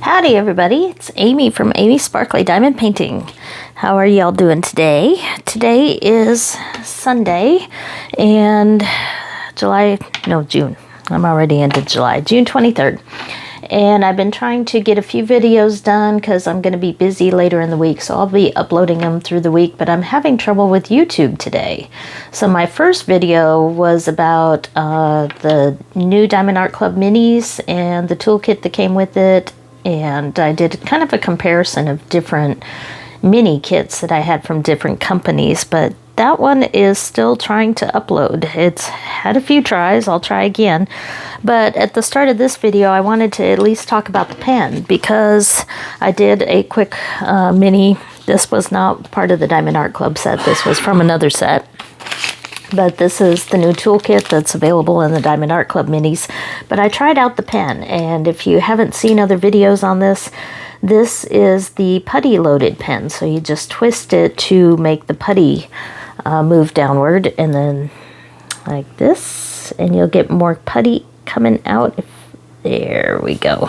Howdy everybody, it's Amy from Amy's Sparkly Diamond Painting. How are y'all doing today? Today is Sunday and June. I'm already into July, June 23rd. And I've been trying to get a few videos done because I'm going to be busy later in the week, so I'll be uploading them through the week, but I'm having trouble with YouTube today. So my first video was about the new Diamond Art Club minis and the toolkit that came with it. And I did kind of a comparison of different mini kits that I had from different companies, but that one is still trying to upload. It's had a few tries, I'll try again. But at the start of this video, I wanted to at least talk about the pen because I did a quick mini. This was not part of the Diamond Art Club set, this was from another set. But this is the new toolkit that's available in the Diamond Art Club minis. But I tried out the pen, and if you haven't seen other videos on this, this is the putty loaded pen. So you just twist it to make the putty move downward, and then like this, and you'll get more putty coming out. There we go.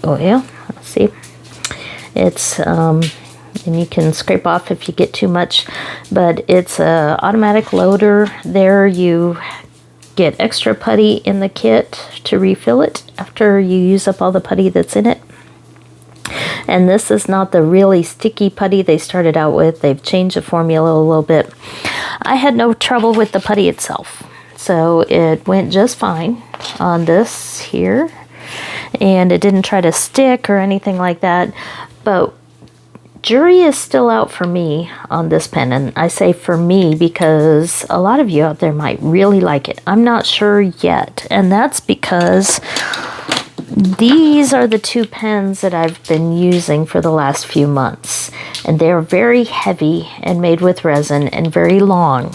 Oh yeah, let's see. It's and you can scrape off if you get too much, but it's a automatic loader. There you get extra putty in the kit to refill it after you use up all the putty that's in it. And this is not the really sticky putty they started out with. They've changed the formula a little bit. I had no trouble with the putty itself, so it went just fine on this here, and it didn't try to stick or anything like that. But jury is still out for me on this pen, and I say for me because a lot of you out there might really like it. I'm not sure yet, and that's because these are the two pens that I've been using for the last few months, and they're very heavy and made with resin and very long.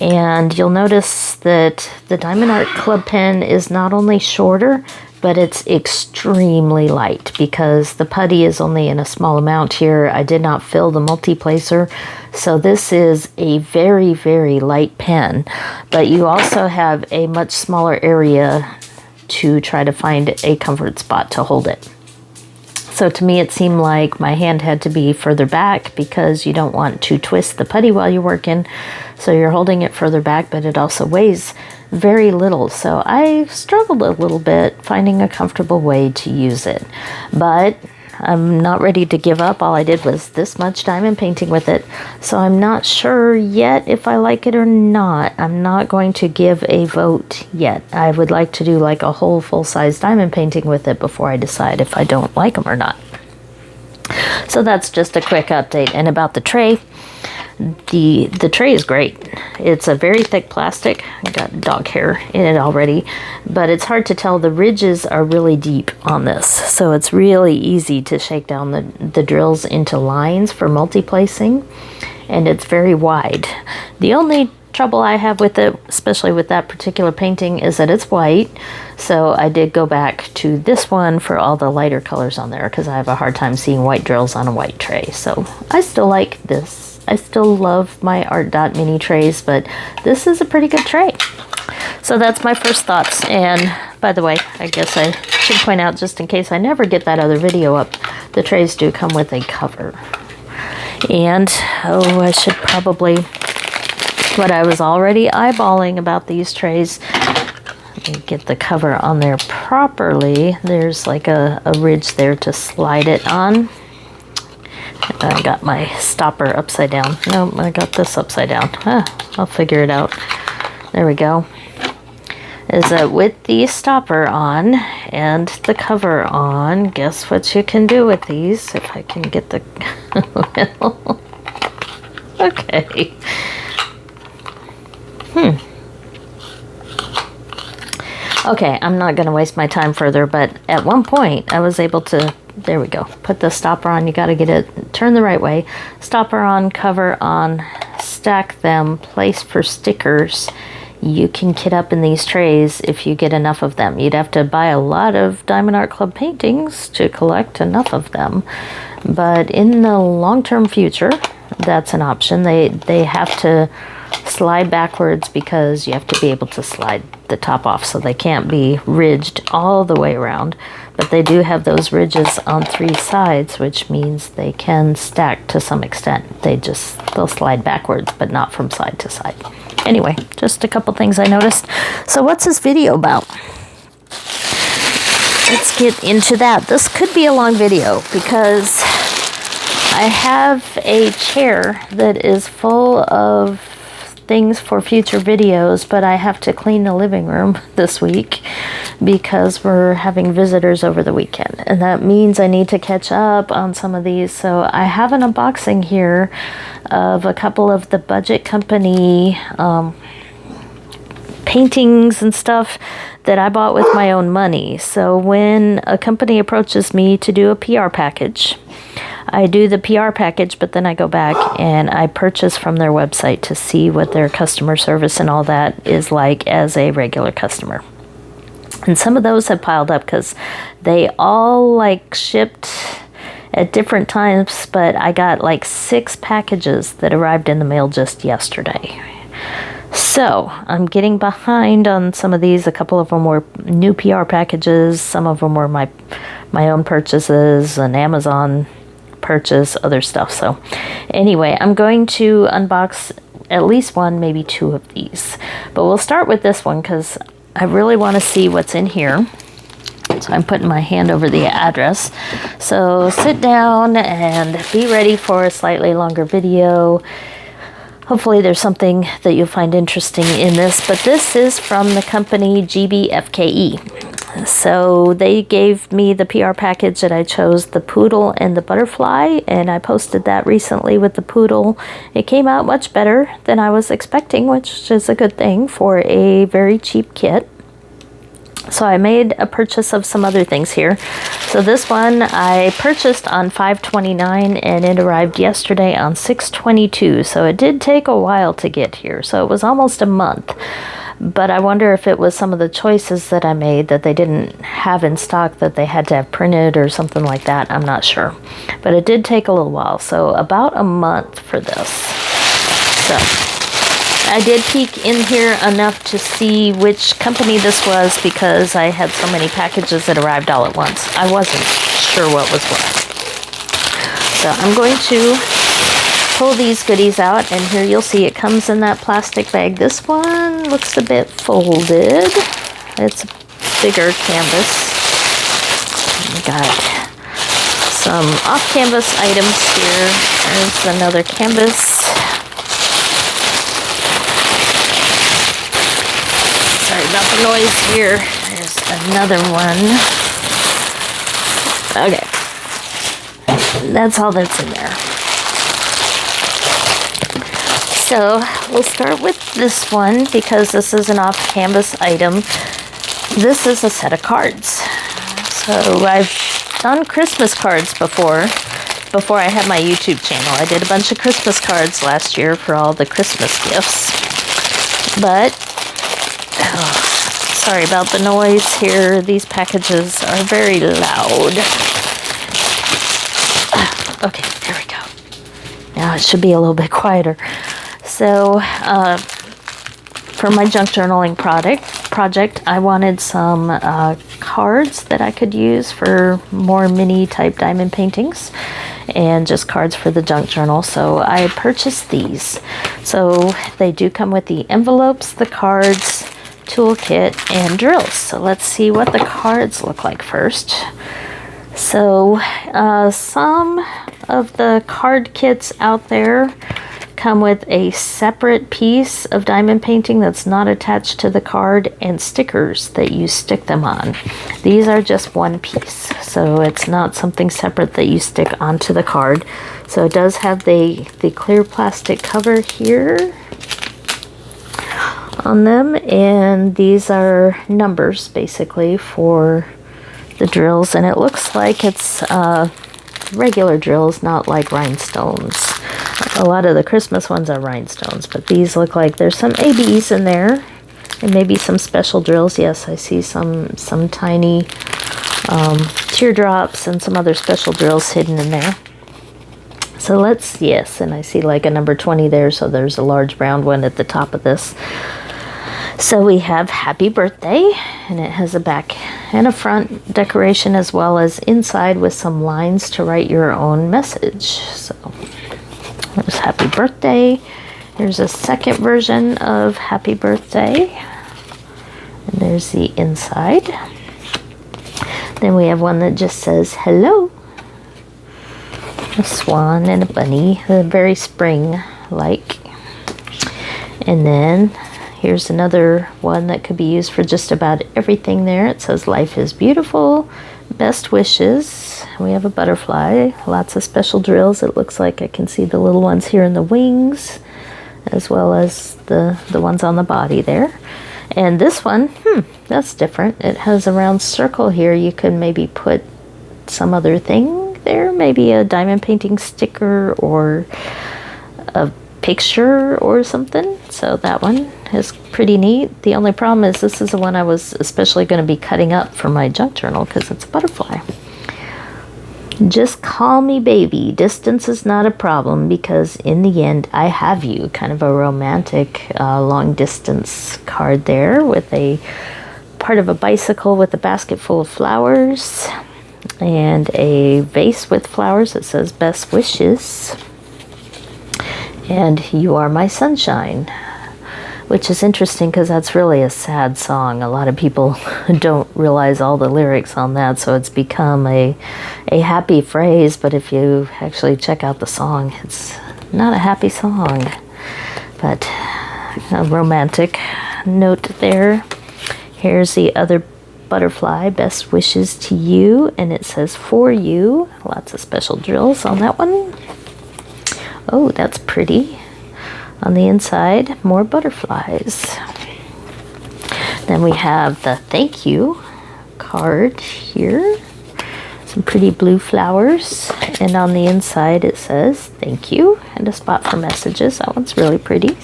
And you'll notice that the Diamond Art Club pen is not only shorter, but it's extremely light because the putty is only in a small amount here. I did not fill the multi-placer, so this is a very, very light pen, but you also have a much smaller area to try to find a comfort spot to hold it. So to me it seemed like my hand had to be further back because you don't want to twist the putty while you're working, so you're holding it further back, but it also weighs very little. So I struggled a little bit finding a comfortable way to use it, but I'm not ready to give up. All I did was this much diamond painting with it, so I'm not sure yet if I like it or not. I'm not going to give a vote yet. I would like to do like a whole full-size diamond painting with it before I decide if I don't like them or not. So that's just a quick update. And about the tray, the tray is great. It's a very thick plastic. I got dog hair in it already, but it's hard to tell. The ridges are really deep on this, so it's really easy to shake down the drills into lines for multi-placing, and it's very wide. The only trouble I have with it, especially with that particular painting, is that it's white, so I did go back to this one for all the lighter colors on there because I have a hard time seeing white drills on a white tray. So I still like this. I still love my Art Dot mini trays, but this is a pretty good tray. So that's my first thoughts. And by the way, I guess I should point out, just in case I never get that other video up, the trays do come with a cover. And oh, I should probably, what I was already eyeballing about these trays, let me get the cover on there properly. There's like a ridge there to slide it on. I got my stopper upside down. No, I got this upside down. I'll figure it out. There we go. Is that with the stopper on and the cover on, guess what you can do with these? If I can get the... Okay. Okay, I'm not going to waste my time further, but at one point I was able to, there we go, put the stopper on. You got to get it turned the right way. Stopper on, cover on, stack them, place for stickers. You can kit up in these trays if you get enough of them. You'd have to buy a lot of Diamond Art Club paintings to collect enough of them, but in the long-term future, that's an option. They have to slide backwards because you have to be able to slide the top off, so they can't be ridged all the way around. but they do have those ridges on 3 sides, which means they can stack to some extent. They'll slide backwards, but not from side to side. Anyway, just a couple things I noticed. So what's this video about? Let's get into that. This could be a long video because I have a chair that is full of things for future videos, but I have to clean the living room this week because we're having visitors over the weekend, and that means I need to catch up on some of these. So I have an unboxing here of a couple of the Budget Company paintings and stuff that I bought with my own money. So when a company approaches me to do a PR package, I do the PR package, but then I go back and I purchase from their website to see what their customer service and all that is like as a regular customer. And some of those have piled up because they all like shipped at different times, but I got like 6 packages that arrived in the mail just yesterday. So I'm getting behind on some of these. A couple of them were new PR packages. Some of them were my own purchases, an Amazon purchase, other stuff. So anyway, I'm going to unbox at least 1, maybe 2 of these. But we'll start with this one because I really want to see what's in here. So I'm putting my hand over the address. So sit down and be ready for a slightly longer video. Hopefully there's something that you'll find interesting in this, but this is from the company GBFKE. So they gave me the PR package that I chose, the poodle and the butterfly, and I posted that recently with the poodle. It came out much better than I was expecting, which is a good thing for a very cheap kit. So I made a purchase of some other things here. So this one I purchased on 5/29 and it arrived yesterday on 6/22. So it did take a while to get here. So it was almost a month. But I wonder if it was some of the choices that I made that they didn't have in stock that they had to have printed or something like that. I'm not sure. But it did take a little while. So about a month for this. So I did peek in here enough to see which company this was because I had so many packages that arrived all at once. I wasn't sure what was what. So I'm going to pull these goodies out, and here you'll see it comes in that plastic bag. This one looks a bit folded. It's a bigger canvas. We got some off-canvas items here. There's another canvas. Sorry about the noise here. There's another one. Okay. That's all that's in there. So we'll start with this one because this is an off-canvas item. This is a set of cards. So I've done Christmas cards before I had my YouTube channel. I did a bunch of Christmas cards last year for all the Christmas gifts. But sorry about the noise here. These packages are very loud. Okay, there we go. Now it should be a little bit quieter. So, for my junk journaling project, I wanted some cards that I could use for more mini type diamond paintings and just cards for the junk journal. So I purchased these. So they do come with the envelopes, the cards, toolkit, and drills. So let's see what the cards look like first. So some of the card kits out there come with a separate piece of diamond painting that's not attached to the card and stickers that you stick them on. These are just one piece, so it's not something separate that you stick onto the card. So it does have the clear plastic cover here on them, and these are numbers basically for the drills, and it looks like it's regular drills, not like rhinestones. A lot of the Christmas ones are rhinestones, but these look like there's some ABs in there and maybe some special drills. Yes, I see some tiny teardrops and some other special drills hidden in there. So yes, and I see like a number 20 there, so there's a large round one at the top of this. So we have happy birthday, and it has a back and a front decoration as well as inside with some lines to write your own message. So there's happy birthday. Here's a second version of happy birthday. And there's the inside. Then we have one that just says hello. A swan and a bunny, very spring-like. And then here's another one that could be used for just about everything there. It says life is beautiful, best wishes. We have a butterfly, lots of special drills. It looks like I can see the little ones here in the wings, as well as the ones on the body there. And this one, that's different. It has a round circle here. You could maybe put some other thing there, maybe a diamond painting sticker or a picture or something. So that one is pretty neat. The only problem is this is the one I was especially going to be cutting up for my junk journal because it's a butterfly. Just call me baby. Distance is not a problem because in the end I have you. Kind of a romantic long distance card there with a part of a bicycle with a basket full of flowers and a vase with flowers that says best wishes. And you are my sunshine, which is interesting because that's really a sad song. A lot of people don't realize all the lyrics on that, so it's become a happy phrase, but if you actually check out the song, it's not a happy song, but a romantic note there. Here's the other butterfly, best wishes to you, and it says for you. Lots of special drills on that one. Oh, that's pretty. On the inside, more butterflies. Then we have the thank you card here. Some pretty blue flowers. And on the inside it says thank you and a spot for messages. That one's really pretty.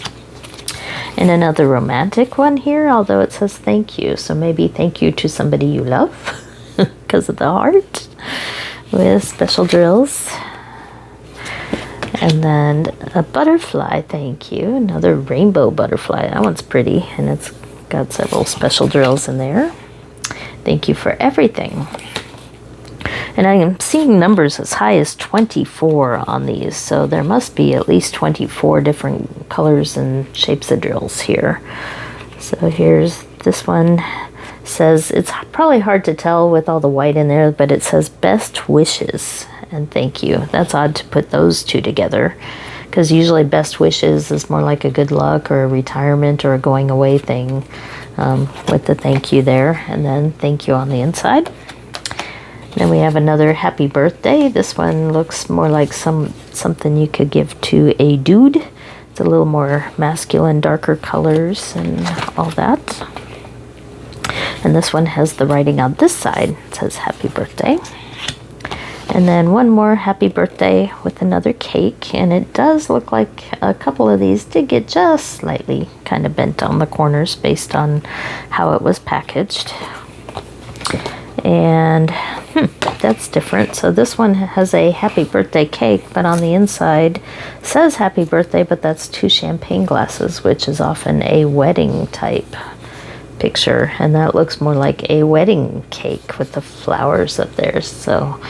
And another romantic one here, although it says thank you. So maybe thank you to somebody you love because of the heart with special drills. And then a butterfly, thank you. Another rainbow butterfly. That one's pretty, and it's got several special drills in there. Thank you for everything. And I am seeing numbers as high as 24 on these, so there must be at least 24 different colors and shapes of drills here. So here's this one. Says, it's probably hard to tell with all the white in there, but it says best wishes and thank you. That's odd to put those two together because usually best wishes is more like a good luck or a retirement or a going away thing, with the thank you there, and then thank you on the inside. Then we have another happy birthday. This one looks more like something you could give to a dude. It's a little more masculine, darker colors and all that. And this one has the writing on this side. It says happy birthday. And then one more happy birthday with another cake. And it does look like a couple of these did get just slightly kind of bent on the corners based on how it was packaged. And that's different. So this one has a happy birthday cake, but on the inside says happy birthday, but that's 2 champagne glasses, which is often a wedding type picture, and that looks more like a wedding cake with the flowers up there. So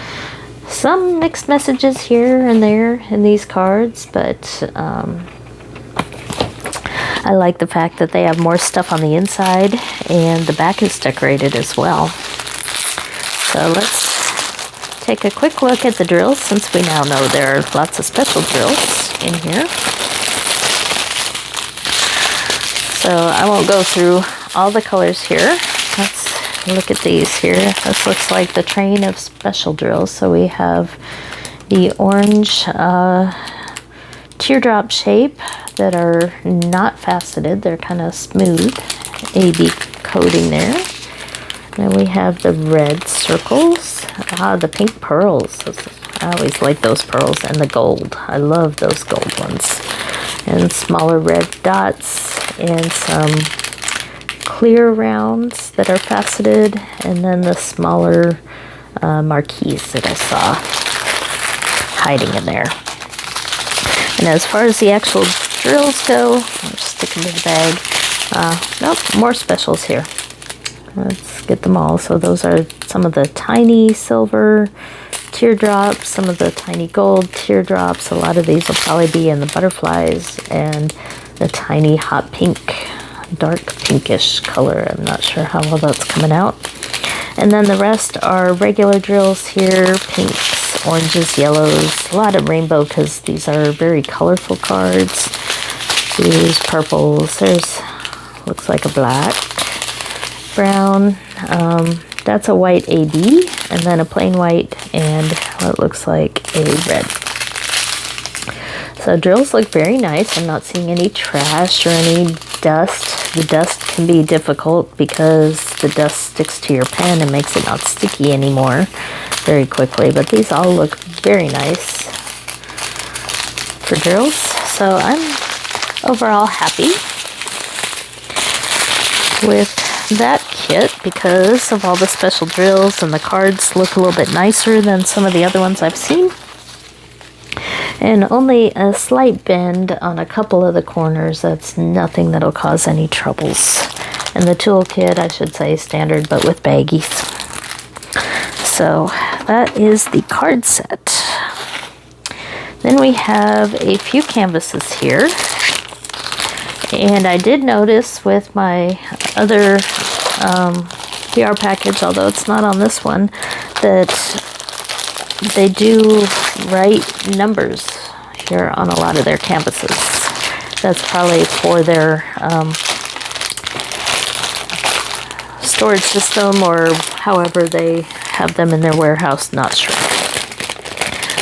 some mixed messages here and there in these cards, but I like the fact that they have more stuff on the inside and the back is decorated as well. So let's take a quick look at the drills, since we now know there are lots of special drills in here. So I won't go through all the colors here. Let's look at these here. This looks like the train of special drills. So we have the orange teardrop shape that are not faceted. They're kind of smooth. AB coating there. Then we have the red circles. The pink pearls. I always like those pearls. And the gold. I love those gold ones. And smaller red dots and some clear rounds that are faceted, and then the smaller marquees that I saw hiding in there. And as far as the actual drills go, I'll just stick them in the bag. Nope, more specials here. Let's get them all. So those are some of the tiny silver teardrops, some of the tiny gold teardrops. A lot of these will probably be in the butterflies, and the tiny hot pink, dark pinkish color. I'm not sure how well that's coming out. And then the rest are regular drills here, pinks, oranges, yellows, a lot of rainbow because these are very colorful cards. Blues, purples, there's, looks like a black, brown, that's a white AB, and then a plain white, and what looks like a red. So drills look very nice. I'm not seeing any trash or any dust. The dust can be difficult because the dust sticks to your pen and makes it not sticky anymore very quickly, but these all look very nice for drills. So I'm overall happy with that kit because of all the special drills, and the cards look a little bit nicer than some of the other ones I've seen. And only a slight bend on a couple of the corners. That's nothing that'll cause any troubles. And the toolkit, I should say standard, but with baggies. So that is the card set. Then we have a few canvases here. And I did notice with my other PR package, although it's not on this one, that they do write numbers here on a lot of their canvases. That's probably for their storage system or however they have them in their warehouse, not sure.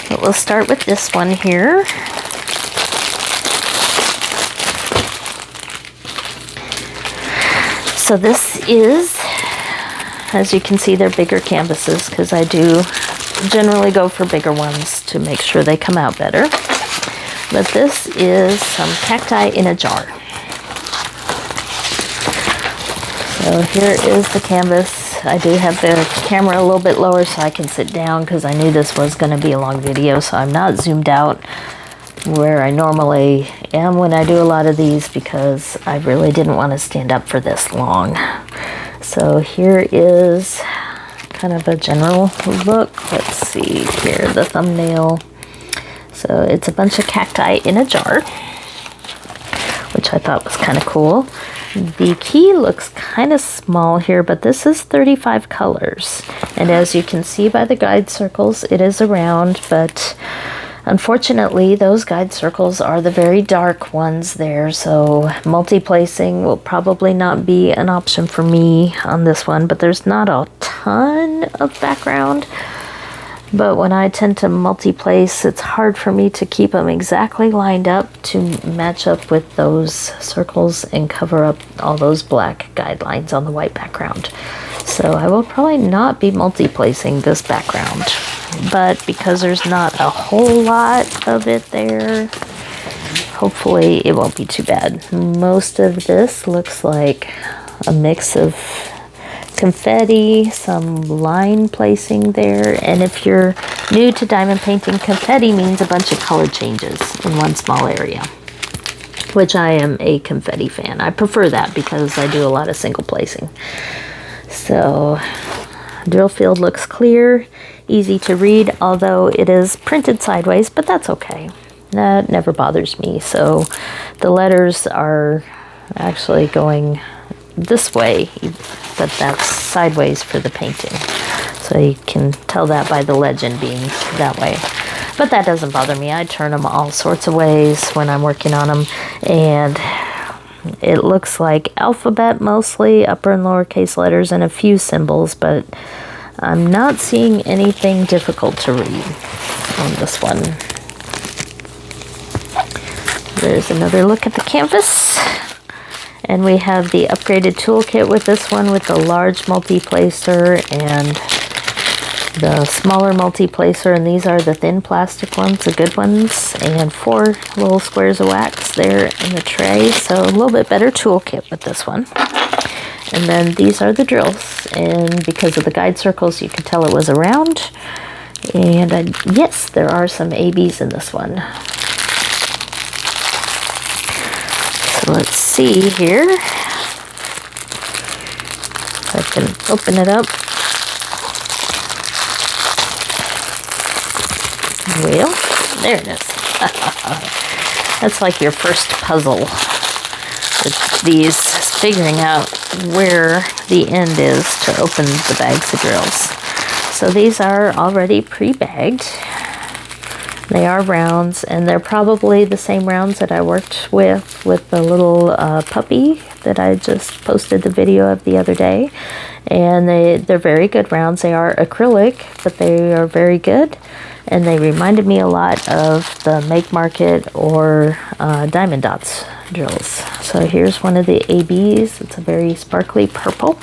But we'll start with this one here. So this is, as you can see, they're bigger canvases because I do generally go for bigger ones to make sure they come out better. But this is some cacti in a jar. So here is the canvas. I do have the camera a little bit lower so I can sit down because I knew this was going to be a long video, so I'm not zoomed out where I normally am when I do a lot of these because I really didn't want to stand up for this long. So here is kind of a general look. Let's see here, the thumbnail. So it's a bunch of cacti in a jar, which I thought was kind of cool. The key looks kind of small here, but this is 35 colors. And as you can see by the guide circles, it is a round, but unfortunately, those guide circles are the very dark ones there, so multi-placing will probably not be an option for me on this one, but there's not a ton of background. But when I tend to multi-place, it's hard for me to keep them exactly lined up to match up with those circles and cover up all those black guidelines on the white background. So I will probably not be multi-placing this background. But because there's not a whole lot of it there, hopefully it won't be too bad. Most of this looks like a mix of confetti, some line placing there, and if you're new to diamond painting, confetti means a bunch of color changes in one small area, which I am a confetti fan. I prefer that because I do a lot of single placing. So drill field looks clear, easy to read, although it is printed sideways, but that's okay. That never bothers me. So the letters are actually going this way, but that's sideways for the painting. So you can tell that by the legend being that way. But that doesn't bother me. I turn them all sorts of ways when I'm working on them. And it looks like alphabet mostly, upper and lowercase letters, and a few symbols, but I'm not seeing anything difficult to read on this one. There's another look at the canvas. And we have the upgraded toolkit with this one with the large multi-placer and the smaller multi-placer. And these are the thin plastic ones, the good ones. And 4 little squares of wax there in the tray. So a little bit better toolkit with this one. And then these are the drills. And because of the guide circles, you can tell it was a round. And yes, there are some ABs in this one. So let's see here. can open it up. Well, there it is. That's like your first puzzle with these, figuring out where the end is to open the bags of drills. So these are already pre-bagged. They are rounds, and they're probably the same rounds that I worked with the little puppy that I just posted the video of the other day. And they're very good rounds. They are acrylic, but they are very good. And they reminded me a lot of the Make Market or Diamond Dots drills. So here's one of the ABs. It's a very sparkly purple.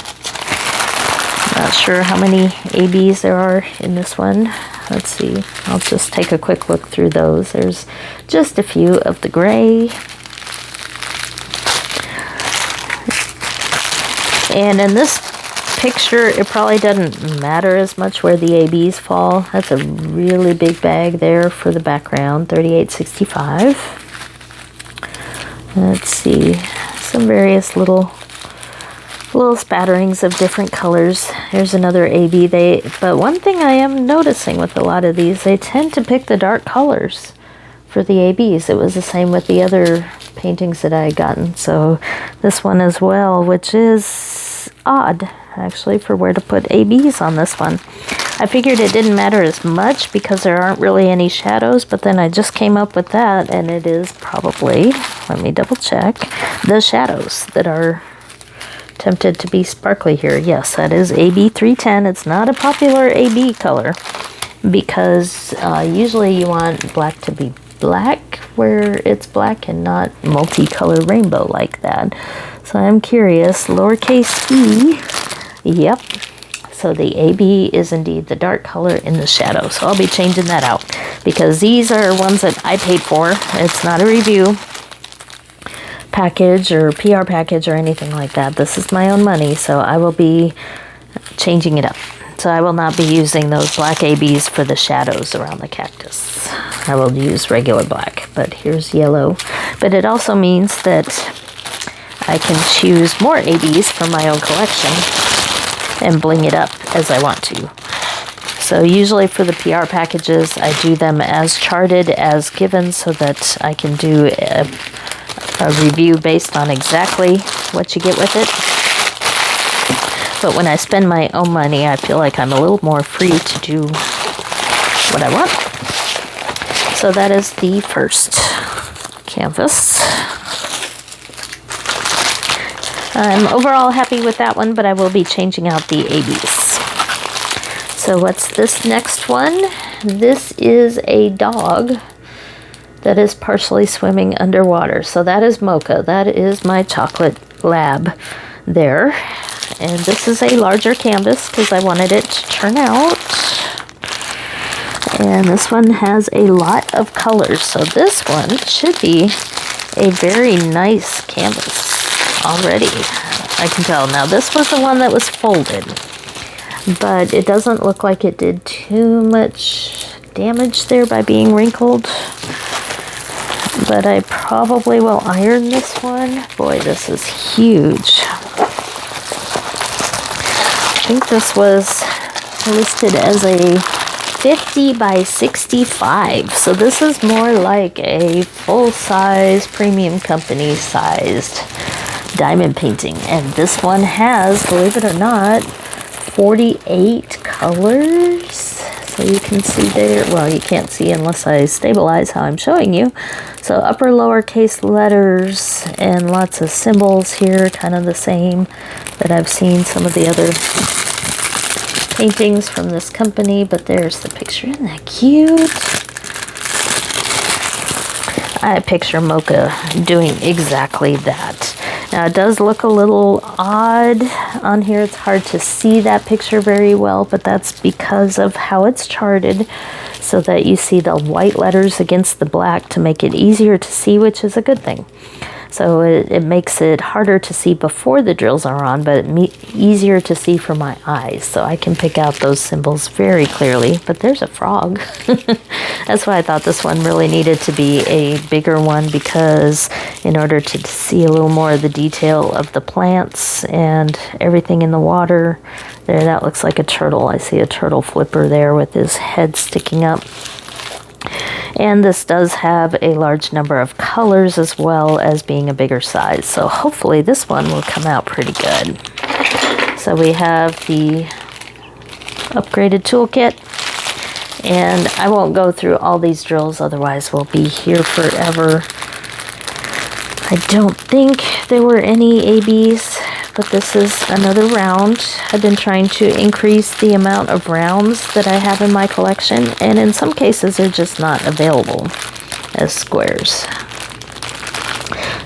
Not sure how many ABs there are in this one. Let's see. I'll just take a quick look through those. There's just a few of the gray. And in this picture, it probably doesn't matter as much where the ABs fall. That's a really big bag there for the background, $38.65. Let's see, some various little spatterings of different colors. Here's another AB. But one thing I am noticing with a lot of these, they tend to pick the dark colors for the ABs. It was the same with the other paintings that I had gotten. So this one as well, which is odd actually for where to put ABs on this one. I figured it didn't matter as much because there aren't really any shadows, but then I just came up with that, and it is probably, let me double check, the shadows that are tempted to be sparkly here. Yes, that is AB 310. It's not a popular AB color because usually you want black to be black where it's black and not multicolor rainbow like that. So I'm curious, lowercase e, yep. So the AB is indeed the dark color in the shadow. So I'll be changing that out because these are ones that I paid for. It's not a review package or PR package or anything like that. This is my own money, so I will be changing it up. So I will not be using those black ABs for the shadows around the cactus. I will use regular black, but here's yellow. But it also means that I can choose more ABs from my own collection and bling it up as I want to. So usually for the PR packages, I do them as charted, as given, so that I can do a review based on exactly what you get with it. But when I spend my own money, I feel like I'm a little more free to do what I want. So that is the first canvas. I'm overall happy with that one, but I will be changing out the ABs. So what's this next one? This is a dog that is partially swimming underwater. So that is Mocha. That is my chocolate lab there. And this is a larger canvas because I wanted it to turn out. And this one has a lot of colors. So this one should be a very nice canvas already. I can tell. Now this was the one that was folded, but it doesn't look like it did too much damage there by being wrinkled. But I probably will iron this one. Boy, this is huge. I think this was listed as a 50 by 65. So this is more like a full-size premium company sized diamond painting. And this one has, believe it or not, 48 colors. So you can see there, well, you can't see unless I stabilize how I'm showing you. So upper lowercase letters and lots of symbols here, kind of the same that I've seen some of the other paintings from this company. But there's the picture. Isn't that cute? I picture Mocha doing exactly that. Now it does look a little odd on here. It's hard to see that picture very well, but that's because of how it's charted, so that you see the white letters against the black to make it easier to see, which is a good thing. So it makes it harder to see before the drills are on, but easier to see for my eyes. So I can pick out those symbols very clearly. But there's a frog. That's why I thought this one really needed to be a bigger one, because in order to see a little more of the detail of the plants and everything in the water. There, that looks like a turtle. I see a turtle flipper there with his head sticking up. And this does have a large number of colors as well as being a bigger size. So hopefully this one will come out pretty good. So we have the upgraded toolkit. And I won't go through all these drills, otherwise we'll be here forever. I don't think there were any ABs, but this is another round. I've been trying to increase the amount of rounds that I have in my collection, and in some cases they're just not available as squares.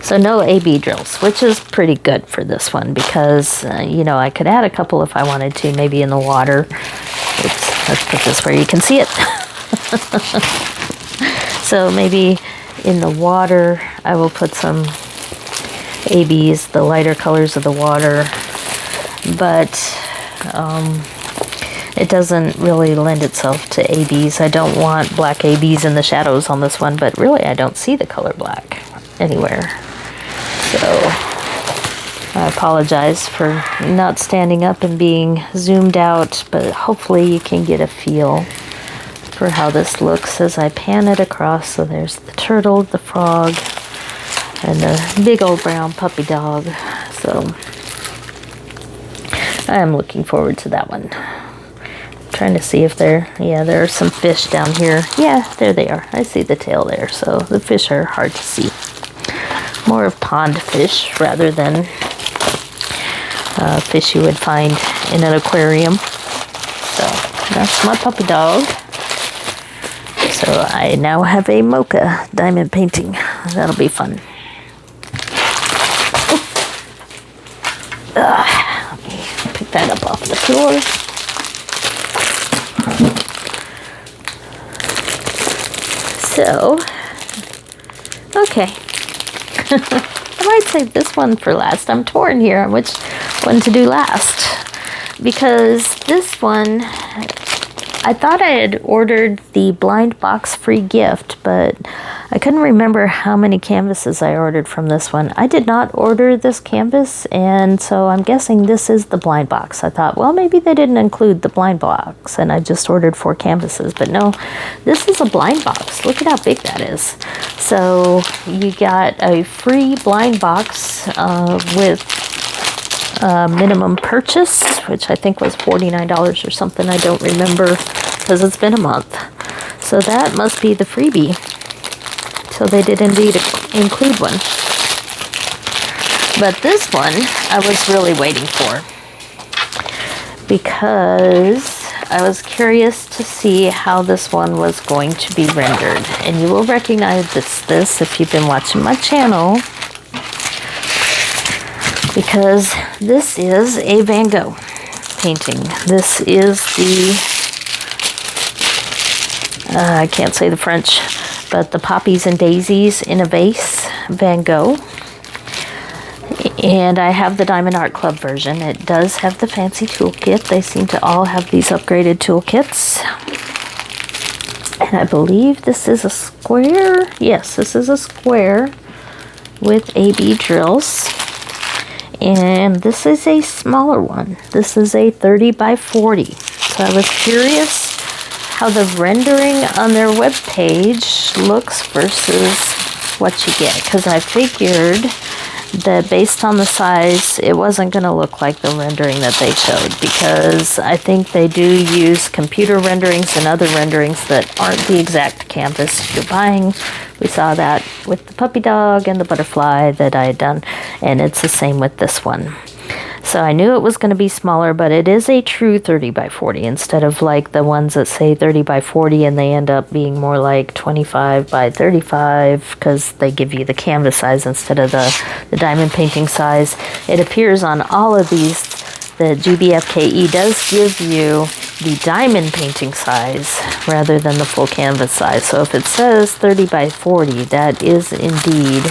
So no AB drills, which is pretty good for this one, because you know, I could add a couple if I wanted to, maybe in the water. Let's put this where you can see it. So maybe in the water I will put some ABs, the lighter colors of the water, but it doesn't really lend itself to ABs. I don't want black ABs in the shadows on this one, but really I don't see the color black anywhere. So I apologize for not standing up and being zoomed out, but hopefully you can get a feel for how this looks as I pan it across. So there's the turtle, the frog, and the big old brown puppy dog. So I'm looking forward to that one. Trying to see if there are some fish down here. Yeah, there they are. I see the tail there. So the fish are hard to see. More of pond fish rather than fish you would find in an aquarium. So that's my puppy dog. So I now have a Mocha diamond painting. That'll be fun. Let me pick that up off the floor. So, okay. I might save this one for last. I'm torn here on which one to do last, because this one, I thought I had ordered the blind box free gift, but I couldn't remember how many canvases I ordered from this one. I did not order this canvas, and so I'm guessing this is the blind box. I thought, well, maybe they didn't include the blind box, and I just ordered 4 canvases, but no, this is a blind box. Look at how big that is. So you got a free blind box with minimum purchase, which I think was $49 or something. I don't remember because it's been a month. So that must be the freebie. So they did indeed include one. But this one I was really waiting for, because I was curious to see how this one was going to be rendered. And you will recognize this if you've been watching my channel, because this is a Van Gogh painting. This is the, I can't say the French, but the Poppies and Daisies in a Vase Van Gogh. And I have the Diamond Art Club version. It does have the fancy toolkit. They seem to all have these upgraded toolkits. And I believe this is a square. Yes, this is a square with AB drills. And this is a smaller one. This is a 30 by 40. So I was curious how the rendering on their web page looks versus what you get, because I figured that based on the size, it wasn't going to look like the rendering that they showed, because I think they do use computer renderings and other renderings that aren't the exact canvas you're buying. We saw that with the puppy dog and the butterfly that I had done, and it's the same with this one. So I knew it was going to be smaller, but it is a true 30 by 40 instead of like the ones that say 30 by 40 and they end up being more like 25 by 35 because they give you the canvas size instead of the diamond painting size. It appears on all of these that GBFKE does give you the diamond painting size rather than the full canvas size. So if it says 30 by 40, that is indeed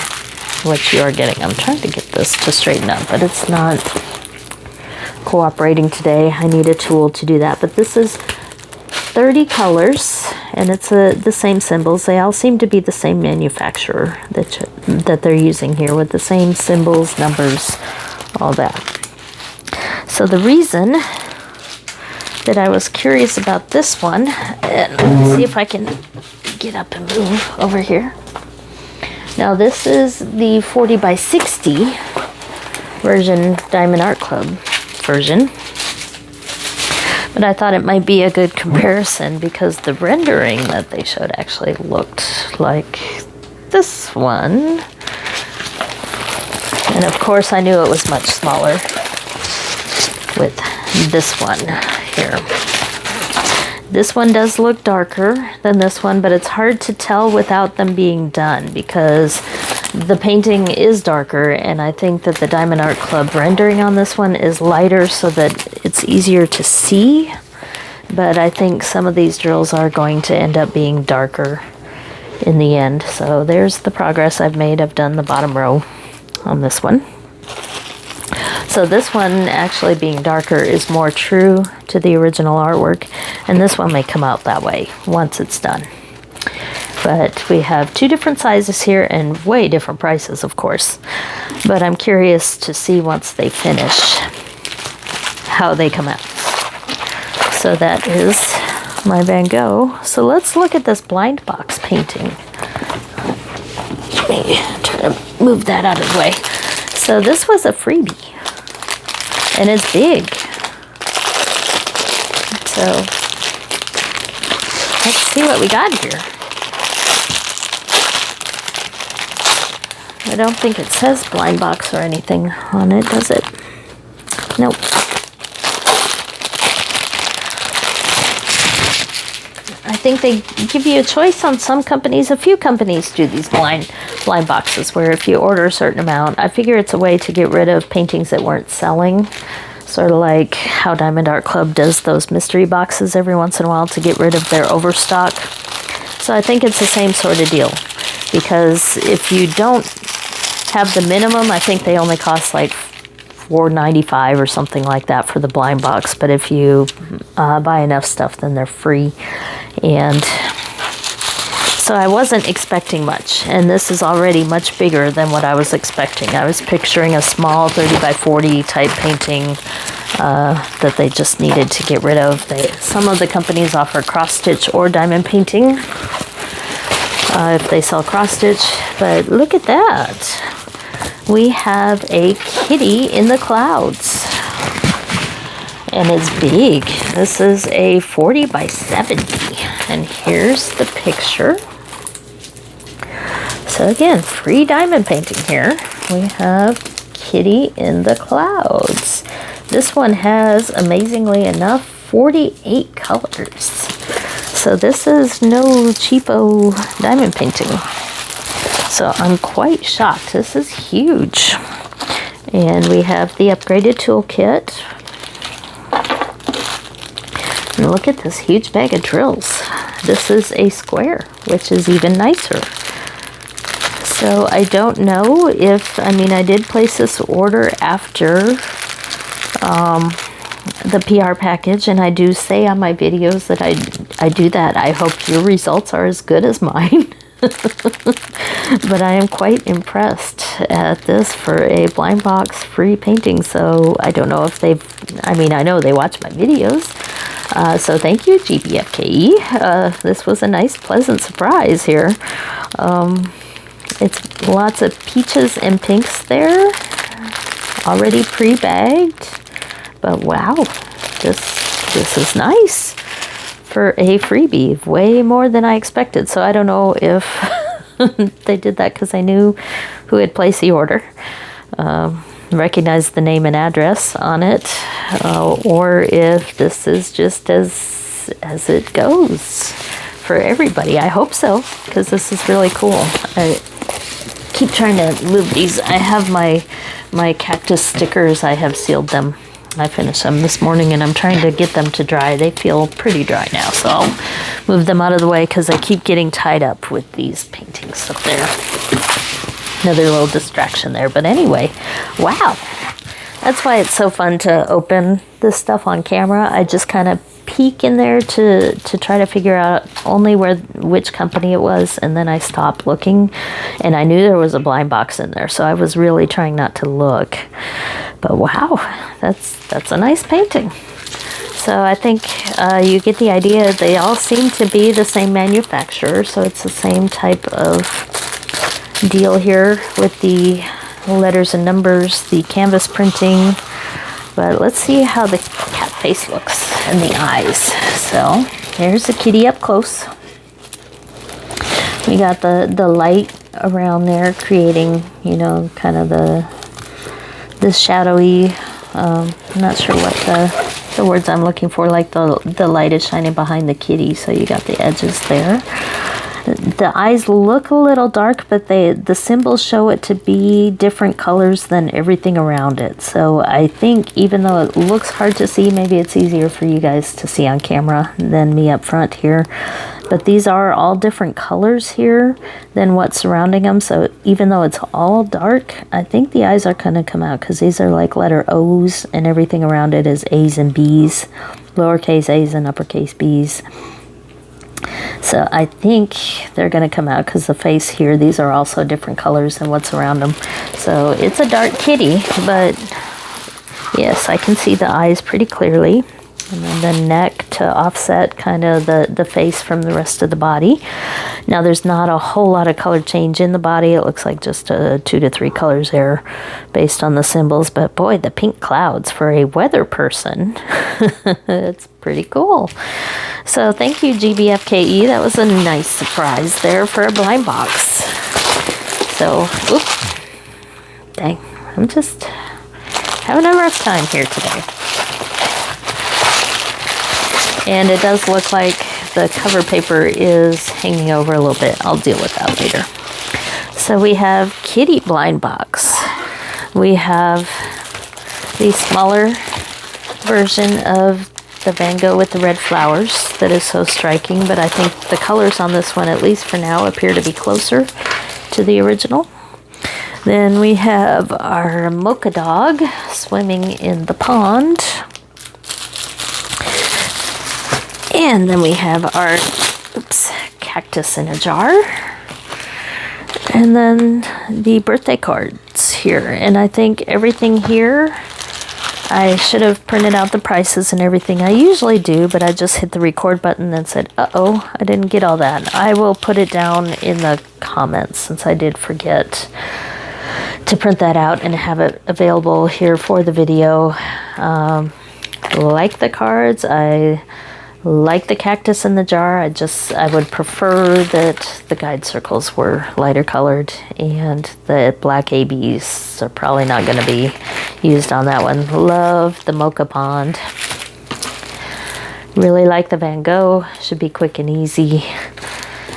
what you are getting. I'm trying to get this to straighten up, but it's not cooperating today. I need a tool to do that. But this is 30 colors, and it's the same symbols. They all seem to be the same manufacturer that they're using here, with the same symbols, numbers, all that. So the reason that I was curious about this one, and let's see if I can get up and move over here. Now this is the 40 by 60 version, Diamond Art Club version. But I thought it might be a good comparison because the rendering that they showed actually looked like this one. And of course I knew it was much smaller with this one here. This one does look darker than this one, but it's hard to tell without them being done because the painting is darker, and I think that the Diamond Art Club rendering on this one is lighter so that it's easier to see. But I think some of these drills are going to end up being darker in the end. So there's the progress I've made. I've done the bottom row on this one. So this one actually being darker is more true to the original artwork, and this one may come out that way once it's done. But we have two different sizes here and way different prices, of course. But I'm curious to see once they finish how they come out. So that is my Van Gogh. So let's look at this blind box painting. Let me try to move that out of the way. So this was a freebie, and it's big. So let's see what we got here. I don't think it says blind box or anything on it, does it? Nope. I think they give you a choice on some companies. A few companies do these blind boxes where if you order a certain amount, I figure it's a way to get rid of paintings that weren't selling. Sort of like how Diamond Art Club does those mystery boxes every once in a while to get rid of their overstock. So I think it's the same sort of deal, because if you don't have the minimum, I think they only cost like $4.95 or something like that for the blind box. But if you buy enough stuff, then they're free. And so I wasn't expecting much, and this is already much bigger than what I was expecting. I was picturing a small 30 by 40 type painting that they just needed to get rid of. Some of the companies offer cross stitch or diamond painting if they sell cross stitch. But look at that. We have a kitty in the clouds, and it's big. This is a 40 by 70, and here's the picture. So again, free diamond painting here. We have kitty in the clouds. This one has, amazingly enough, 48 colors. So this is no cheapo diamond painting. So I'm quite shocked. This is huge. And we have the upgraded toolkit. And look at this huge bag of drills. This is a square, which is even nicer. So I don't know if, I mean, I did place this order after the PR package, and I do say on my videos that I do that. I hope your results are as good as mine. But I am quite impressed at this for a blind box free painting. So I don't know if they've, I mean, I know they watch my videos. So thank you, GBFKE. This was a nice, pleasant surprise here. It's lots of peaches and pinks there, already pre-bagged. But wow, this is nice for a freebie, way more than I expected. So I don't know if they did that because I knew who had placed the order, recognized the name and address on it, or if this is just as it goes for everybody. I hope so, because this is really cool. I keep trying to move these. I have my cactus stickers. I have sealed them. I finished them this morning, and I'm trying to get them to dry. They feel pretty dry now, so I'll move them out of the way because I keep getting tied up with these paintings up there. Another little distraction there. But anyway, wow. That's why it's so fun to open this stuff on camera. I just kind of peek in there to try to figure out only which company it was, and then I stopped looking, and I knew there was a blind box in there, so I was really trying not to look. But wow, that's a nice painting. So I think you get the idea. They all seem to be the same manufacturer, so it's the same type of deal here with the letters and numbers, the canvas printing. But let's see how the cat face looks and the eyes. So here's the kitty up close. We got the light around there creating, you know, kind of this shadowy, I'm not sure what the words I'm looking for, like the light is shining behind the kitty, so you got the edges there. The eyes look a little dark, but the symbols show it to be different colors than everything around it. So I think even though it looks hard to see, maybe it's easier for you guys to see on camera than me up front here. But these are all different colors here than what's surrounding them. So even though it's all dark, I think the eyes are going to come out because these are like letter O's and everything around it is A's and B's, lowercase A's and uppercase B's. So I think they're going to come out because the face here, these are also different colors than what's around them. So it's a dark kitty, but yes, I can see the eyes pretty clearly. And then the neck to offset kind of the face from the rest of the body. Now there's not a whole lot of color change in the body. It looks like just 2 to 3 colors there based on the symbols. But boy, the pink clouds for a weather person, it's pretty cool. So thank you, GBFKE. That was a nice surprise there for a blind box. So, oops, dang, I'm just having a rough time here today. And it does look like the cover paper is hanging over a little bit. I'll deal with that later. So we have kitty blind box. We have the smaller version of the Van Gogh with the red flowers that is so striking, but I think the colors on this one, at least for now, appear to be closer to the original. Then we have our Mocha dog swimming in the pond. And then we have our cactus in a jar. And then the birthday cards here. And I think everything here, I should have printed out the prices and everything. I usually do, but I just hit the record button and said, uh-oh, I didn't get all that. I will put it down in the comments since I did forget to print that out and have it available here for the video. Like the cards, I like the cactus in the jar. I would prefer that the guide circles were lighter colored, and the black ABs are probably not going to be used on that one. Love the Mocha pond. Really like the Van Gogh. Should be quick and easy.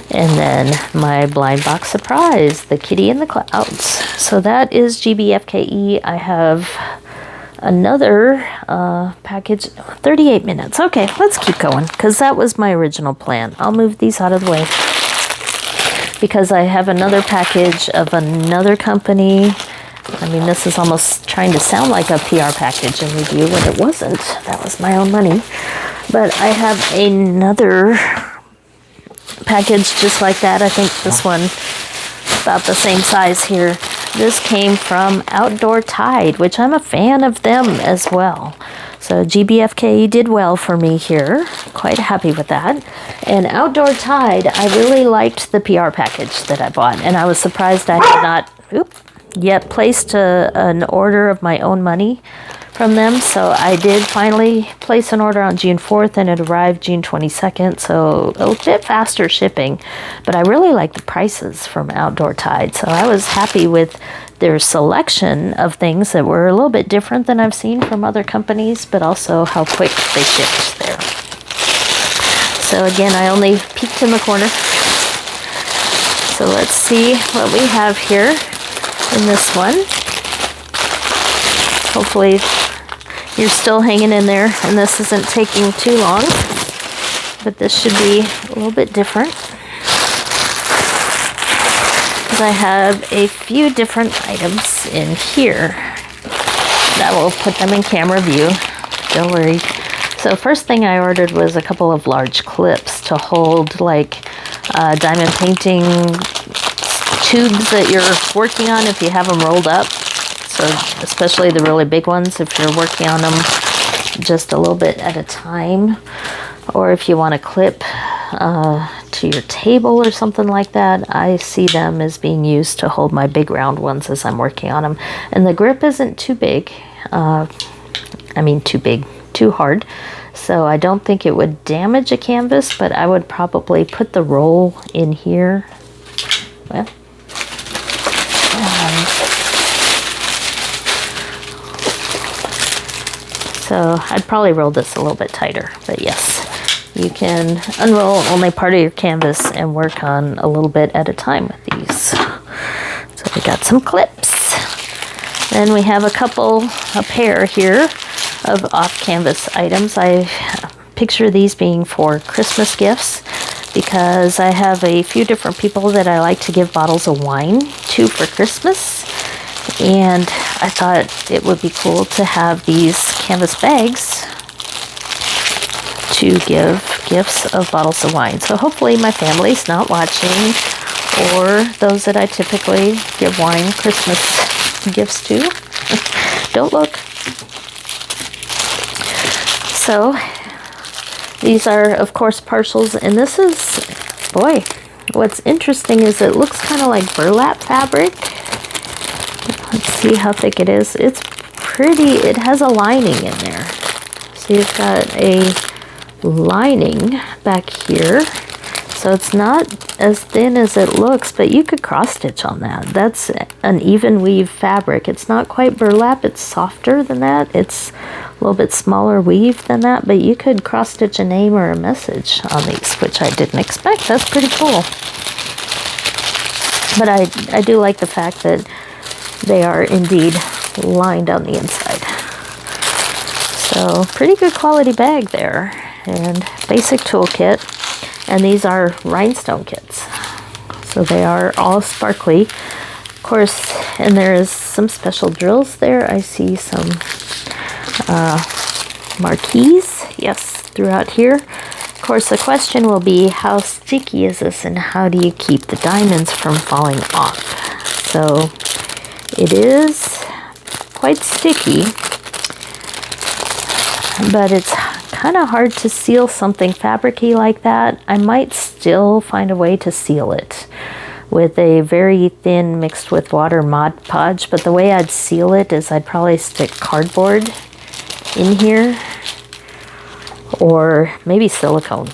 And then my blind box surprise, the kitty in the clouds. So that is GBFKE. I have another package, 38 minutes. Okay, let's keep going because that was my original plan. I'll move these out of the way because I have another package of another company. I mean, this is almost trying to sound like a PR package and review when it wasn't. That was my own money. But I have another package just like that. I think this one about the same size here. This came from Outdoor Tide, which I'm a fan of them as well. So GBFKE did well for me here. Quite happy with that. And Outdoor Tide, I really liked the PR package that I bought. And I was surprised I had not yet placed an order of my own money from them. So I did finally place an order on June 4th and it arrived June 22nd. So a bit faster shipping, but I really like the prices from Outdoor Tide. So I was happy with their selection of things that were a little bit different than I've seen from other companies, but also how quick they shipped there. So again, I only peeked in the corner. So let's see what we have here in this one. Hopefully you're still hanging in there and this isn't taking too long, but this should be a little bit different. because I have a few different items in here that will put them in camera view. Don't worry. So first thing I ordered was a couple of large clips to hold like diamond painting tubes that you're working on if you have them rolled up. So especially the really big ones if you're working on them just a little bit at a time, or if you want to clip to your table or something like that. I see them as being used to hold my big round ones as I'm working on them. And the grip isn't too big. Too hard. So I don't think it would damage a canvas, but I would probably put the roll in here. Well, so I'd probably roll this a little bit tighter, but yes, you can unroll only part of your canvas and work on a little bit at a time with these. So we got some clips. Then we have a pair here of off-canvas items. I picture these being for Christmas gifts because I have a few different people that I like to give bottles of wine to for Christmas. And I thought it would be cool to have these canvas bags to give gifts of bottles of wine. So hopefully my family's not watching, or those that I typically give wine Christmas gifts to. Don't look. So these are, of course, partials, and this is, boy, what's interesting is it looks kind of like burlap fabric. Let's see how thick it is. It's pretty, it has a lining in there. So you've got a lining back here. So it's not as thin as it looks, but you could cross stitch on that. That's an even weave fabric. It's not quite burlap, it's softer than that. It's a little bit smaller weave than that, but you could cross stitch a name or a message on these, which I didn't expect. That's pretty cool. But I do like the fact that they are indeed lined on the inside. So pretty good quality bag there, and basic toolkit. And these are rhinestone kits. So they are all sparkly. Of course, and there is some special drills there. I see some marquees, yes, throughout here. Of course, the question will be, how sticky is this and how do you keep the diamonds from falling off? So it is quite sticky, but it's kind of hard to seal something fabricy like that. I might still find a way to seal it with a very thin mixed with water Mod Podge, but the way I'd seal it is I'd probably stick cardboard in here, or maybe silicone,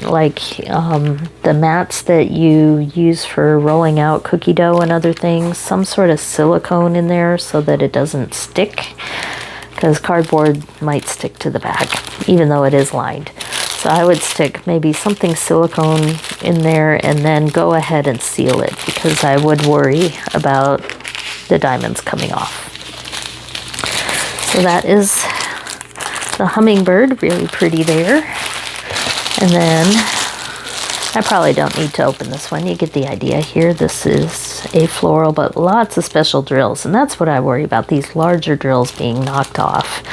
like the mats that you use for rolling out cookie dough and other things, some sort of silicone in there so that it doesn't stick, because cardboard might stick to the bag even though it is lined. So I would stick maybe something silicone in there and then go ahead and seal it, because I would worry about the diamonds coming off. So that is the hummingbird, really pretty there. And then I probably don't need to open this one. You get the idea here. This is a floral, but lots of special drills. And that's what I worry about, these larger drills being knocked off.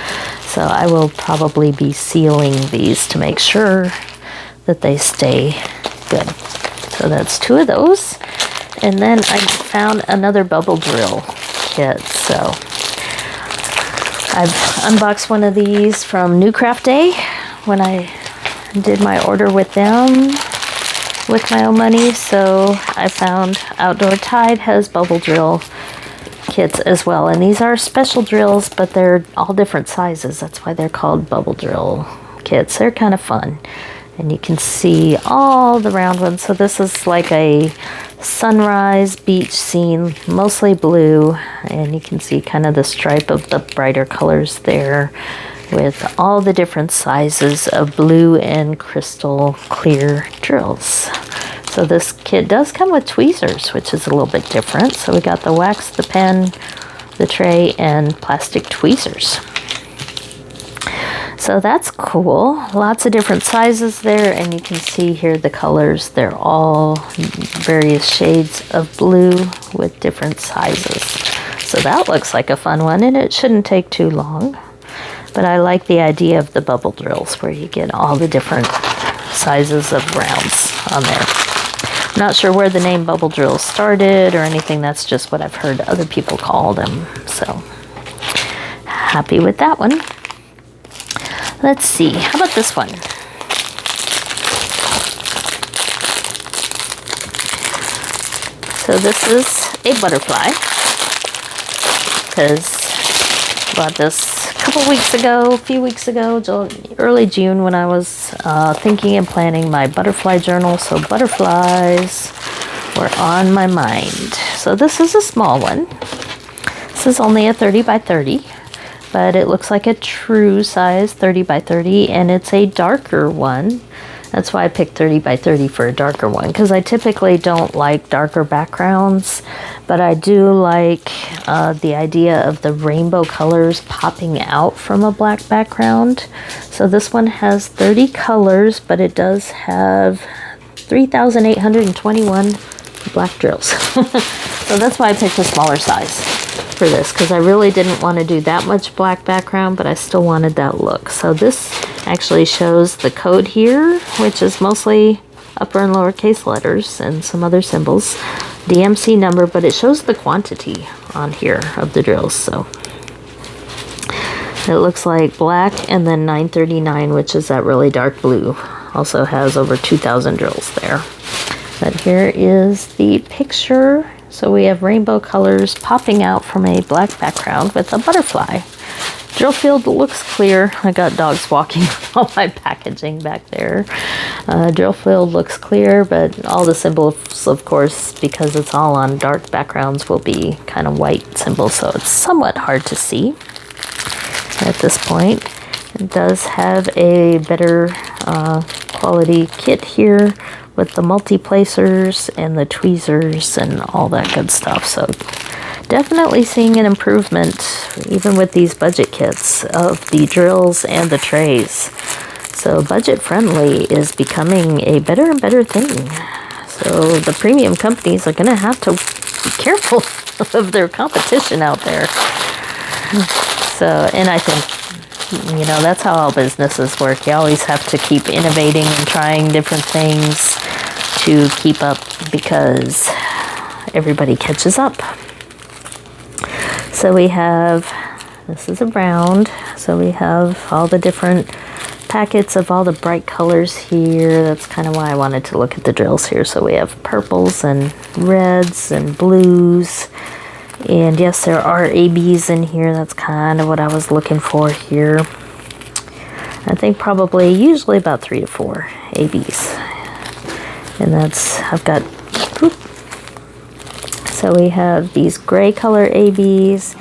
So I will probably be sealing these to make sure that they stay good. So that's two of those. And then I found another bubble drill kit. So I've unboxed one of these from New Craft Day when I did my order with them with my own money. So I found OutdoorTide has bubble drill kits as well, and these are special drills, but they're all different sizes. That's why they're called bubble drill kits. They're kind of fun, and you can see all the round ones. So this is like a sunrise beach scene, mostly blue, and you can see kind of the stripe of the brighter colors there with all the different sizes of blue and crystal clear drills. So this kit does come with tweezers, which is a little bit different. So we got the wax, the pen, the tray, and plastic tweezers. So that's cool. Lots of different sizes there, and you can see here the colors. They're all various shades of blue with different sizes. So that looks like a fun one, and it shouldn't take too long. But I like the idea of the bubble drills where you get all the different sizes of rounds on there. I'm not sure where the name bubble drills started or anything. That's just what I've heard other people call them. So happy with that one. Let's see, how about this one? So this is a butterfly, because I bought this a few weeks ago, early June, when I was thinking and planning my butterfly journal. So butterflies were on my mind. So this is a small one. This is only a 30 by 30. But it looks like a true size 30 by 30, and it's a darker one. That's why I picked 30 by 30 for a darker one, because I typically don't like darker backgrounds, but I do like the idea of the rainbow colors popping out from a black background. So this one has 30 colors, but it does have 3,821 black drills. So that's why I picked a smaller size for this, because I really didn't want to do that much black background, but I still wanted that look. So this actually shows the code here, which is mostly upper and lowercase letters and some other symbols, DMC number, but it shows the quantity on here of the drills. So it looks like black and then 939, which is that really dark blue, also has over 2,000 drills there. But here is the picture. So we have rainbow colors popping out from a black background with a butterfly. Drill field looks clear. I got dogs walking on my packaging back there. Drill field looks clear, but all the symbols, of course, because it's all on dark backgrounds, will be kind of white symbols, so it's somewhat hard to see at this point. It does have a better quality kit here with the multi-placers and the tweezers and all that good stuff. So definitely seeing an improvement, even with these budget kits, of the drills and the trays. So budget friendly is becoming a better and better thing. So the premium companies are going to have to be careful of their competition out there. So, and I think, you know, that's how all businesses work. You always have to keep innovating and trying different things to keep up, because everybody catches up. So we have, this is a round, so we have all the different packets of all the bright colors here. That's kind of why I wanted to look at the drills here. So we have purples and reds and blues. And yes, there are ABs in here. That's kind of what I was looking for here. I think probably usually about 3 to 4 ABs. And that's, I've got, whoop. So we have these gray color ABs,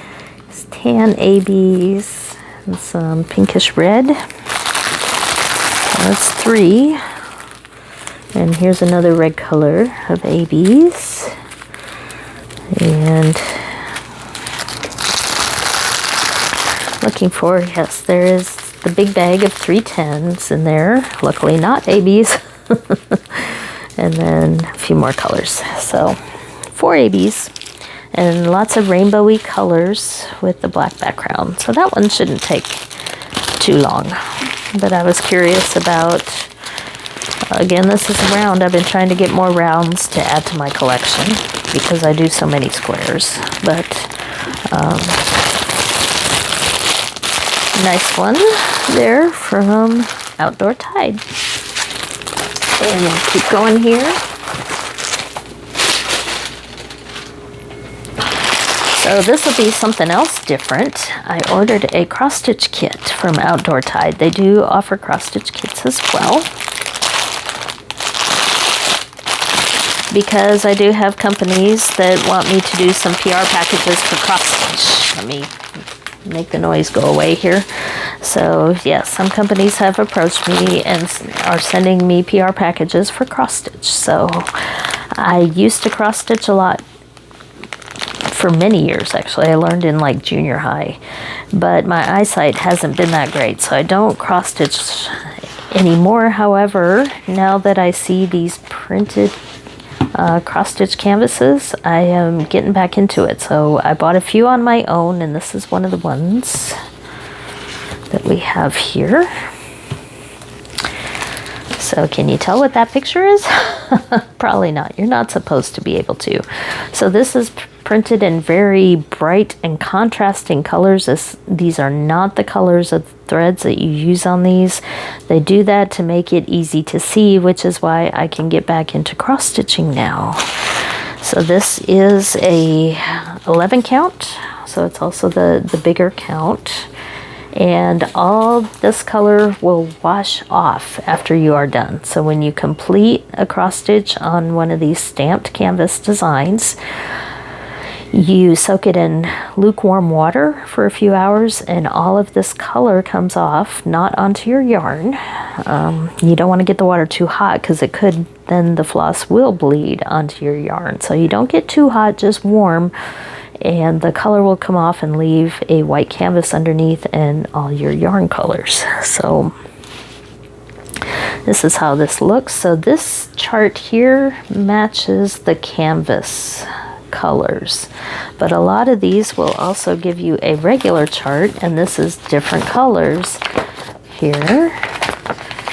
tan ABs, and some pinkish red. That's 3. And here's another red color of ABs. And looking for, yes, there is the big bag of 310s in there. Luckily not ABs. And then a few more colors. So 4 ABs and lots of rainbowy colors with the black background. So that one shouldn't take too long. But I was curious about, again, this is a round. I've been trying to get more rounds to add to my collection because I do so many squares. But nice one there from OutdoorTide. And we'll keep going here. So this will be something else different. I ordered a cross-stitch kit from OutdoorTide. They do offer cross-stitch kits as well, because I do have companies that want me to do some PR packages for cross-stitch. Let me make the noise go away here. So yes, some companies have approached me and are sending me PR packages for cross-stitch. So I used to cross-stitch a lot for many years, actually. I learned in like junior high, but my eyesight hasn't been that great, so I don't cross stitch anymore. However, now that I see these printed cross stitch canvases, I am getting back into it. So I bought a few on my own, and this is one of the ones that we have here. So can you tell what that picture is? Probably not. You're not supposed to be able to. So this is printed in very bright and contrasting colors. These are not the colors of threads that you use on these. They do that to make it easy to see, which is why I can get back into cross stitching now. So this is a 11 count. So it's also the bigger count. And all this color will wash off after you are done. So when you complete a cross stitch on one of these stamped canvas designs, you soak it in lukewarm water for a few hours, and all of this color comes off, not onto your yarn. You don't want to get the water too hot, because it could, then the floss will bleed onto your yarn. So you don't get too hot, just warm, and the color will come off and leave a white canvas underneath and all your yarn colors. So this is how this looks. So this chart here matches the canvas colors, but a lot of these will also give you a regular chart, and this is different colors here.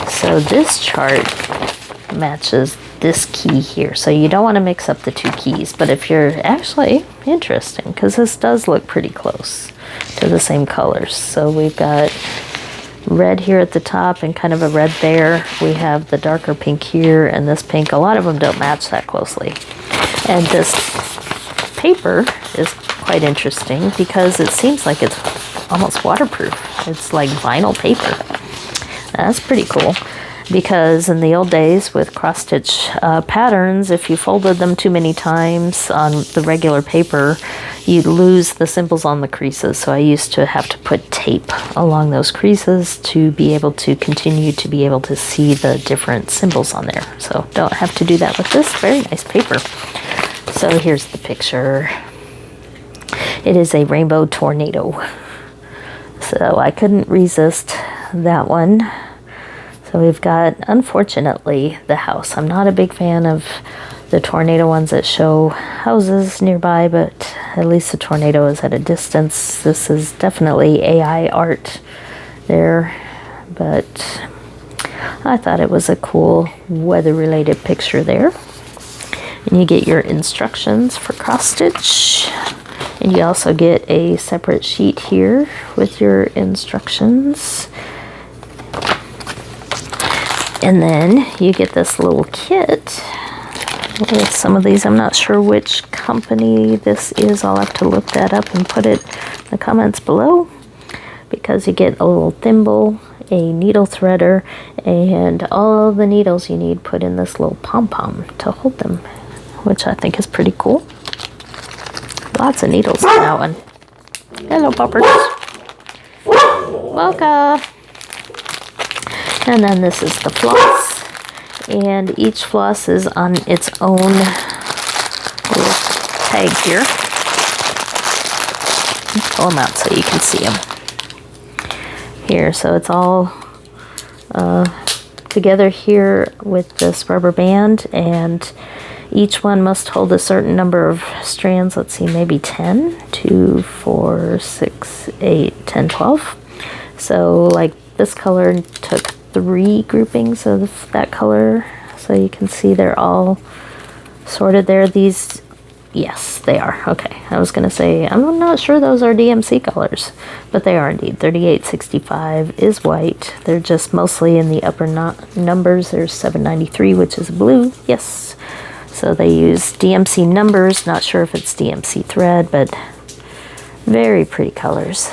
So this chart matches this key here, so you don't want to mix up the two keys. But if you're actually interesting, because this does look pretty close to the same colors. So we've got red here at the top and kind of a red there. We have the darker pink here and this pink. A lot of them don't match that closely. And this paper is quite interesting because it seems like it's almost waterproof. It's like vinyl paper. That's pretty cool, because in the old days with cross stitch patterns, if you folded them too many times on the regular paper, you'd lose the symbols on the creases. So I used to have to put tape along those creases to be able to continue to be able to see the different symbols on there. So don't have to do that with this. Very nice paper. So here's the picture. It is a rainbow tornado. So I couldn't resist that one. So we've got, unfortunately, the house. I'm not a big fan of the tornado ones that show houses nearby, but at least the tornado is at a distance. This is definitely AI art there, but I thought it was a cool weather-related picture there. And you get your instructions for cross stitch, and you also get a separate sheet here with your instructions. And then you get this little kit with some of these. I'm not sure which company this is. I'll have to look that up and put it in the comments below, because you get a little thimble, a needle threader, and all the needles you need put in this little pom-pom to hold them, which I think is pretty cool. Lots of needles in that one. Hello, poppers. Mocha. And then this is the floss, and each floss is on its own little tag here. Pull them out so you can see them here. So it's all together here with this rubber band, and each one must hold a certain number of strands. Let's see, maybe 10, 2, 4, 6, 8, 10, 12. So like this color took 3 groupings of that color, so you can see they're all sorted there. These, yes, they are. Okay, I was gonna say I'm not sure those are DMC colors, but they are indeed. 3865 is white. They're just mostly in the upper numbers. There's 793, which is blue. Yes, so they use DMC numbers. Not sure if it's DMC thread, but very pretty colors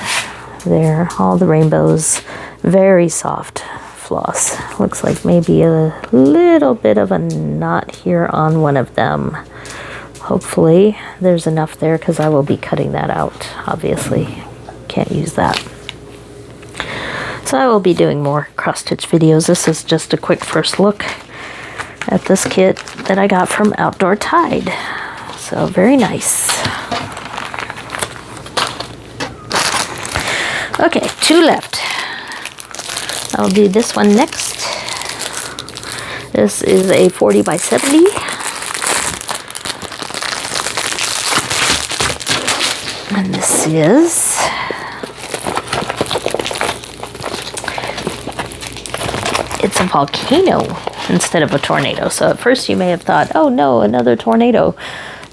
there. All the rainbows. Very soft floss. Looks like maybe a little bit of a knot here on one of them. Hopefully there's enough there, because I will be cutting that out. Obviously can't use that. So I will be doing more cross stitch videos. This is just a quick first look at this kit that I got from OutdoorTide. So very nice. Okay, 2 left. I'll do this one next. This is a 40 by 70. And this is it's a volcano instead of a tornado. So at first you may have thought, oh no, another tornado.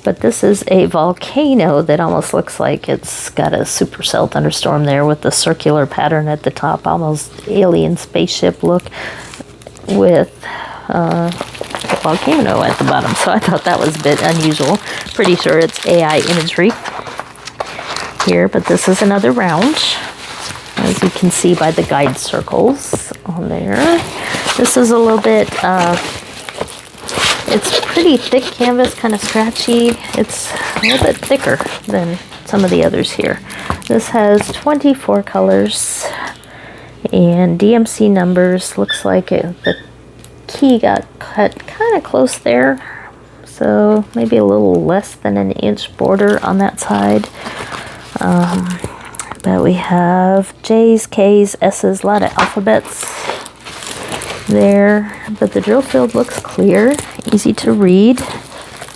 But this is a volcano that almost looks like it's got a supercell thunderstorm there with the circular pattern at the top, almost alien spaceship look with a volcano at the bottom. So I thought that was a bit unusual. Pretty sure it's AI imagery here, but this is another round, as you can see by the guide circles on there. This is a little bit, it's pretty thick canvas, kind of scratchy. It's a little bit thicker than some of the others here. This has 24 colors and DMC numbers. Looks like the key got cut kind of close there, so maybe a little less than an inch border on that side. But we have J's, K's, S's, a lot of alphabets there, but the drill field looks clear, easy to read.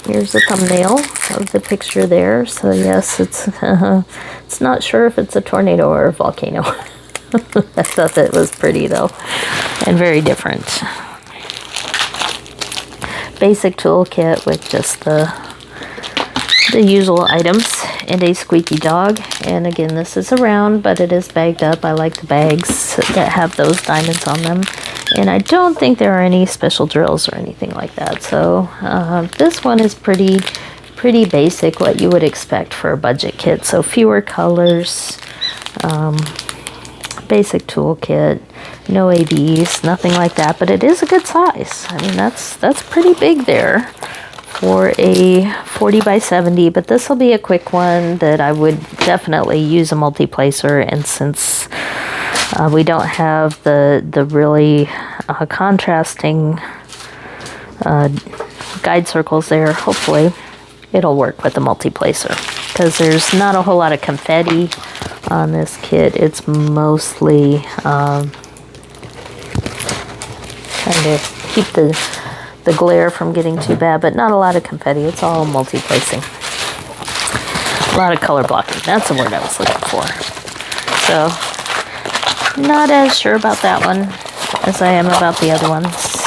Here's the thumbnail of the picture there. So yes, it's not sure if it's a tornado or a volcano. I thought that was pretty though, and very different. Basic toolkit with just the usual items and a squeaky dog. And again, this is a round, but it is bagged up. I like the bags that have those diamonds on them. And I don't think there are any special drills or anything like that. So this one is pretty basic, what you would expect for a budget kit. So fewer colors, basic toolkit, no ABs, nothing like that. But it is a good size. I mean, that's pretty big there for a 40 by 70, but this will be a quick one that I would definitely use a multi-placer. And since we don't have the really contrasting guide circles there, hopefully it'll work with the multi-placer, because there's not a whole lot of confetti on this kit. It's mostly trying to keep the glare from getting too bad, but not a lot of confetti. It's all multi-placing. A lot of color blocking. That's the word I was looking for. So, not as sure about that one as I am about the other ones,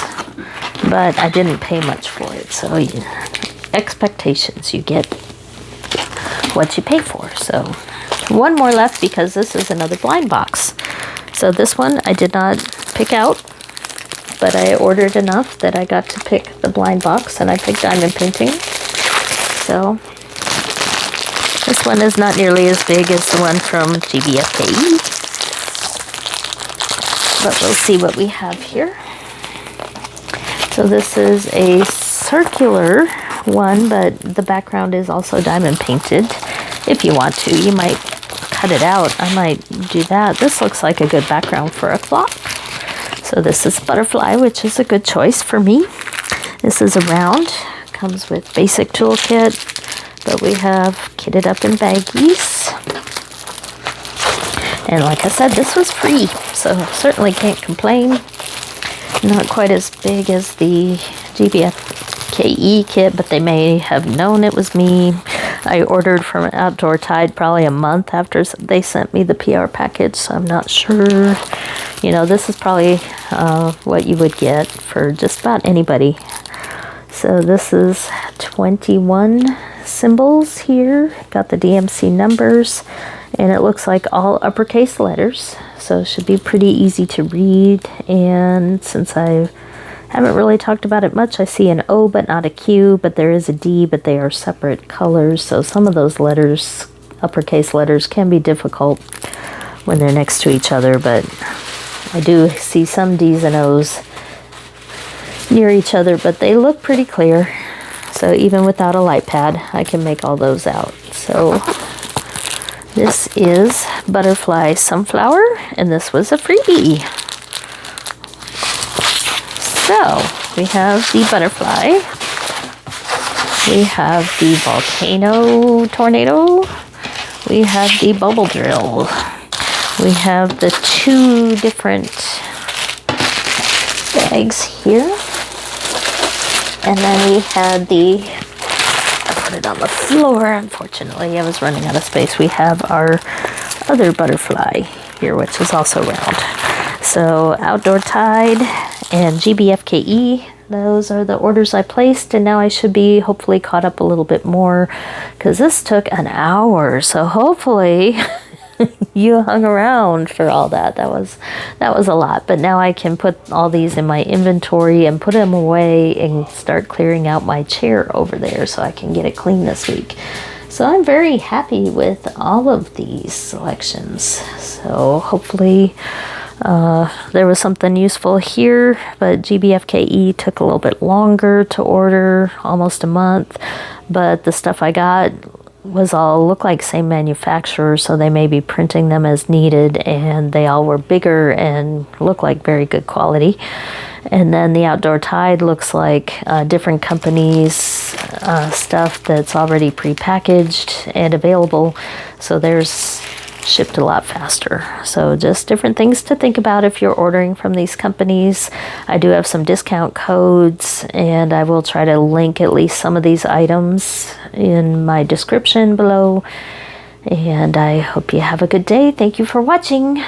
but I didn't pay much for it. So, expectations, you get what you pay for. So, one more left because this is another blind box. So, this one I did not pick out, but I ordered enough that I got to pick the blind box, and I picked diamond painting. So this one is not nearly as big as the one from GBFKE, but we'll see what we have here. So this is a circular one, but the background is also diamond painted. If you want to, you might cut it out. I might do that. This looks like a good background for a clock. So this is butterfly, which is a good choice for me. This is a round, comes with basic toolkit, but we have kitted up in baggies. And like I said, this was free, so certainly can't complain. Not quite as big as the GBFKE kit, but they may have known it was me. I ordered from OutdoorTide probably a month after they sent me the PR package, so I'm not sure. You know, this is probably what you would get for just about anybody. So this is 21 symbols here. Got the DMC numbers, and it looks like all uppercase letters. So it should be pretty easy to read. And since I haven't really talked about it much, I see an O but not a Q, but there is a D, but they are separate colors. So some of those letters, uppercase letters, can be difficult when they're next to each other, but I do see some D's and O's near each other, but they look pretty clear. So even without a light pad, I can make all those out. So this is butterfly sunflower, and this was a freebie. So we have the butterfly, we have the volcano tornado, we have the bubble drill, We have the 2 different bags here. And then we had I put it on the floor, unfortunately. I was running out of space. We have our other butterfly here, which is also round. So OutdoorTide and GBFKE, those are the orders I placed, and now I should be hopefully caught up a little bit more, because this took an hour. So hopefully you hung around for all that. That was a lot, but now I can put all these in my inventory and put them away and start clearing out my chair over there so I can get it clean this week. So I'm very happy with all of these selections. So hopefully there was something useful here, but GBFKE took a little bit longer to order, almost a month, but the stuff I got was all look like same manufacturer, so they may be printing them as needed, and they all were bigger and look like very good quality. And then the Outdoor Tide looks like different companies stuff that's already pre-packaged and available, so there's shipped a lot faster. So just different things to think about if you're ordering from these companies. I do have some discount codes, and I will try to link at least some of these items in my description below. And I hope you have a good day. Thank you for watching.